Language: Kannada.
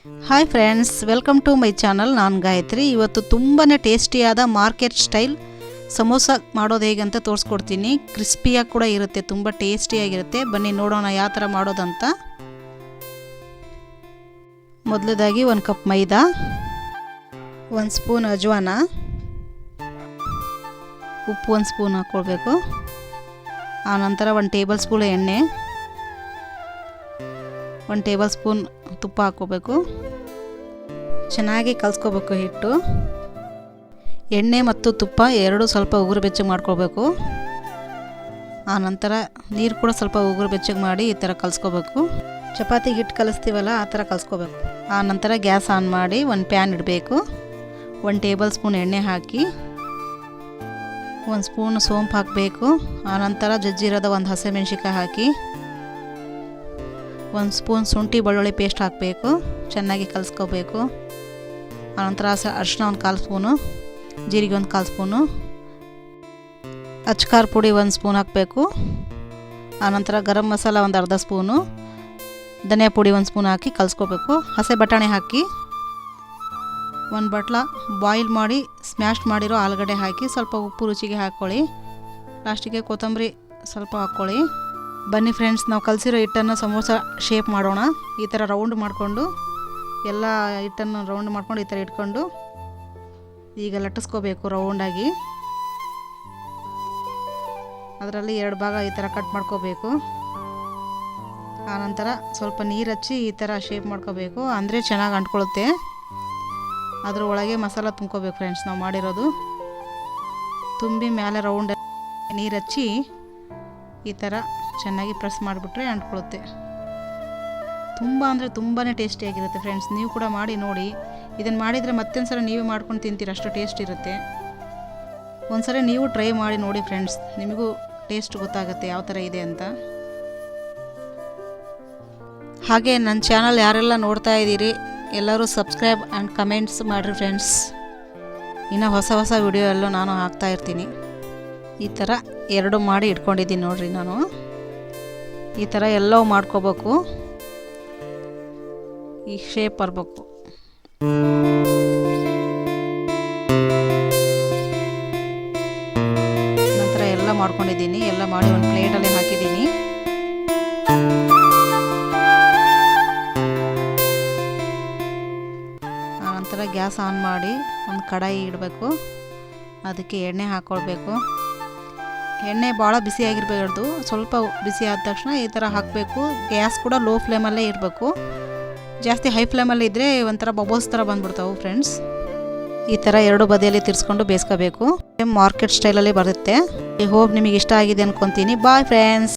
Hi friends, welcome to my channel. ನಾನು ಗಾಯತ್ರಿ. ಇವತ್ತು ತುಂಬಾ ಟೇಸ್ಟಿಯಾದ ಮಾರ್ಕೆಟ್ ಸ್ಟೈಲ್ ಸಮೋಸ ಮಾಡೋದು ಹೇಗಂತ ತೋರಿಸ್ಕೊಡ್ತೀನಿ. ಕ್ರಿಸ್ಪಿಯಾಗಿ ಕೂಡ ಇರುತ್ತೆ, ತುಂಬ ಟೇಸ್ಟಿಯಾಗಿರುತ್ತೆ. ಬನ್ನಿ ನೋಡೋಣ ಯಾವ ಥರ ಮಾಡೋದಂತ. ಮೊದಲದಾಗಿ 1 ಕಪ್ ಮೈದಾ, 1 ಸ್ಪೂನ್ ಅಜ್ವಾನ, ಉಪ್ಪು 1 ಸ್ಪೂನ್ ಹಾಕ್ಕೊಳ್ಬೇಕು. ಆನಂತರ 1 ಟೇಬಲ್ ಸ್ಪೂನ್ ಎಣ್ಣೆ, 1 ಟೇಬಲ್ ಸ್ಪೂನ್ ತುಪ್ಪ ಹಾಕ್ಕೋಬೇಕು. ಚೆನ್ನಾಗಿ ಕಲಿಸ್ಕೋಬೇಕು ಹಿಟ್ಟು. ಎಣ್ಣೆ ಮತ್ತು ತುಪ್ಪ ಎರಡೂ ಸ್ವಲ್ಪ ಉಗುರು ಬೆಚ್ಚಗೆ ಮಾಡ್ಕೋಬೇಕು. ಆನಂತರ ನೀರು ಕೂಡ ಸ್ವಲ್ಪ ಉಗುರು ಬೆಚ್ಚಗೆ ಮಾಡಿ ಈ ಥರ ಕಲಿಸ್ಕೋಬೇಕು. ಚಪಾತಿಗೆ ಹಿಟ್ಟು ಕಲಿಸ್ತೀವಲ್ಲ ಆ ಥರ ಕಲಿಸ್ಕೋಬೇಕು. ಆನಂತರ ಗ್ಯಾಸ್ ಆನ್ ಮಾಡಿ 1 ಪ್ಯಾನ್ ಇಡಬೇಕು. 1 ಟೇಬಲ್ ಸ್ಪೂನ್ ಎಣ್ಣೆ ಹಾಕಿ 1 ಸ್ಪೂನ್ ಸೋಂಪು ಹಾಕಬೇಕು. ಆನಂತರ ಜಜ್ಜಿರೋದ 1 ಹಸಿಮೆಣಸಿಕಾಯಿ ಹಾಕಿ 1 ಸ್ಪೂನ್ ಶುಂಠಿ ಬೆಳ್ಳುಳ್ಳಿ ಪೇಸ್ಟ್ ಹಾಕಬೇಕು. ಚೆನ್ನಾಗಿ ಕಲಿಸ್ಕೋಬೇಕು. ಆನಂತರ ಅರಿಶಿನ 1 ಕಾಲು ಸ್ಪೂನು, ಜೀರಿಗೆ 1 ಕಾಲು ಸ್ಪೂನು, ಅಚ್ಕಾರ ಪುಡಿ 1 ಸ್ಪೂನ್ ಹಾಕಬೇಕು. ಆನಂತರ ಗರಂ ಮಸಾಲ 1 ಅರ್ಧ ಸ್ಪೂನು, ಧನಿಯಾ ಪುಡಿ 1 ಸ್ಪೂನ್ ಹಾಕಿ ಕಲಿಸ್ಕೋಬೇಕು. ಹಸೆ ಬಟಾಣಿ ಹಾಕಿ 1 ಬಟ್ಲ ಬಾಯ್ಲ್ ಮಾಡಿ ಸ್ಮ್ಯಾಶ್ ಮಾಡಿರೋ ಆಲೂಗಡ್ಡೆ ಹಾಕಿ ಸ್ವಲ್ಪ ಉಪ್ಪು ರುಚಿಗೆ ಹಾಕ್ಕೊಳ್ಳಿ. ಲಾಸ್ಟಿಗೆ ಕೊತ್ತಂಬರಿ ಸ್ವಲ್ಪ ಹಾಕ್ಕೊಳ್ಳಿ. ಬನ್ನಿ ಫ್ರೆಂಡ್ಸ್, ನಾವು ಕಲಸಿರೋ ಹಿಟ್ಟನ್ನು ಸಮೋಸ ಶೇಪ್ ಮಾಡೋಣ. ಈ ಥರ ರೌಂಡ್ ಮಾಡಿಕೊಂಡು ಎಲ್ಲ ಹಿಟ್ಟನ್ನು ರೌಂಡ್ ಮಾಡ್ಕೊಂಡು ಈ ಥರ ಇಟ್ಕೊಂಡು ಈಗ ಲಟ್ಟಿಸ್ಕೋಬೇಕು ರೌಂಡಾಗಿ. ಅದರಲ್ಲಿ 2 ಭಾಗ ಈ ಥರ ಕಟ್ ಮಾಡ್ಕೋಬೇಕು. ಆನಂತರ ಸ್ವಲ್ಪ ನೀರು ಹಚ್ಚಿ ಈ ಥರ ಶೇಪ್ ಮಾಡ್ಕೋಬೇಕು, ಅಂದರೆ ಚೆನ್ನಾಗಿ ಅಂಟ್ಕೊಳ್ಳುತ್ತೆ. ಅದ್ರ ಒಳಗೆ ಮಸಾಲ ತುಂಬ್ಕೋಬೇಕು ಫ್ರೆಂಡ್ಸ್. ನಾವು ಮಾಡಿರೋದು ತುಂಬಿ ಮೇಲೆ ರೌಂಡ್ ನೀರು ಹಚ್ಚಿ ಈ ಥರ ಚೆನ್ನಾಗಿ ಪ್ರೆಸ್ ಮಾಡಿಬಿಟ್ರೆ ಅಂಟ್ಕೊಳ್ಳುತ್ತೆ. ತುಂಬ ಅಂದರೆ ತುಂಬಾ ಟೇಸ್ಟಿಯಾಗಿರುತ್ತೆ ಫ್ರೆಂಡ್ಸ್. ನೀವು ಕೂಡ ಮಾಡಿ ನೋಡಿ. ಇದನ್ನು ಮಾಡಿದರೆ ಮತ್ತೊಂದು ಸಲ ನೀವೇ ಮಾಡ್ಕೊಂಡು ತಿಂತೀರ, ಅಷ್ಟು ಟೇಸ್ಟ್ ಇರುತ್ತೆ. ಒಂದ್ಸಲ ನೀವು ಟ್ರೈ ಮಾಡಿ ನೋಡಿ ಫ್ರೆಂಡ್ಸ್, ನಿಮಗೂ ಟೇಸ್ಟ್ ಗೊತ್ತಾಗುತ್ತೆ ಯಾವ ಥರ ಇದೆ ಅಂತ. ಹಾಗೆ ನನ್ನ ಚಾನಲ್ ಯಾರೆಲ್ಲ ನೋಡ್ತಾ ಇದ್ದೀರಿ ಎಲ್ಲರೂ ಸಬ್ಸ್ಕ್ರೈಬ್ ಆ್ಯಂಡ್ ಕಮೆಂಟ್ಸ್ ಮಾಡಿರಿ ಫ್ರೆಂಡ್ಸ್. ಇನ್ನು ಹೊಸ ಹೊಸ ವಿಡಿಯೋ ಎಲ್ಲೂ ನಾನು ಹಾಕ್ತಾ ಇರ್ತೀನಿ. ಈ ಥರ 2 ಮಾಡಿ ಇಟ್ಕೊಂಡಿದ್ದೀನಿ ನೋಡಿರಿ. ನಾನು ಈ ಥರ ಎಲ್ಲವೂ ಮಾಡ್ಕೋಬೇಕು. ಈ ಶೇಪ್ ಬರಬೇಕು. ನಂತರ ಎಲ್ಲ ಮಾಡ್ಕೊಂಡಿದ್ದೀನಿ. ಎಲ್ಲ ಮಾಡಿ ಒಂದು ಪ್ಲೇಟಲ್ಲಿ ಹಾಕಿದ್ದೀನಿ. ಆನಂತರ ಗ್ಯಾಸ್ ಆನ್ ಮಾಡಿ ಒಂದು ಕಡಾಯಿ ಇಡಬೇಕು. ಅದಕ್ಕೆ ಎಣ್ಣೆ ಹಾಕ್ಕೊಳ್ಬೇಕು. ಎಣ್ಣೆ ಭಾಳ ಬಿಸಿಯಾಗಿರಬಾರ್ದು, ಸ್ವಲ್ಪ ಬಿಸಿ ಆದ ತಕ್ಷಣ ಈ ಥರ ಹಾಕಬೇಕು. ಗ್ಯಾಸ್ ಕೂಡ ಲೋ ಫ್ಲೇಮಲ್ಲೇ ಇರಬೇಕು. ಜಾಸ್ತಿ ಹೈ ಫ್ಲೇಮಲ್ಲಿ ಇದ್ದರೆ ಒಂಥರ ಬಬಲ್ಸ್ ಥರ ಬಂದ್ಬಿಡ್ತಾವೆ ಫ್ರೆಂಡ್ಸ್. ಈ ಥರ 2 ಬದಿಯಲ್ಲಿ ತಿರ್ಸ್ಕೊಂಡು ಬೇಯಿಸ್ಕೋಬೇಕು. ಮಾರ್ಕೆಟ್ ಸ್ಟೈಲಲ್ಲಿ ಬರುತ್ತೆ. ಐ ಹೋಪ್ ನಿಮಗೆ ಇಷ್ಟ ಆಗಿದೆ ಅಂದ್ಕೊತೀನಿ. Bye friends.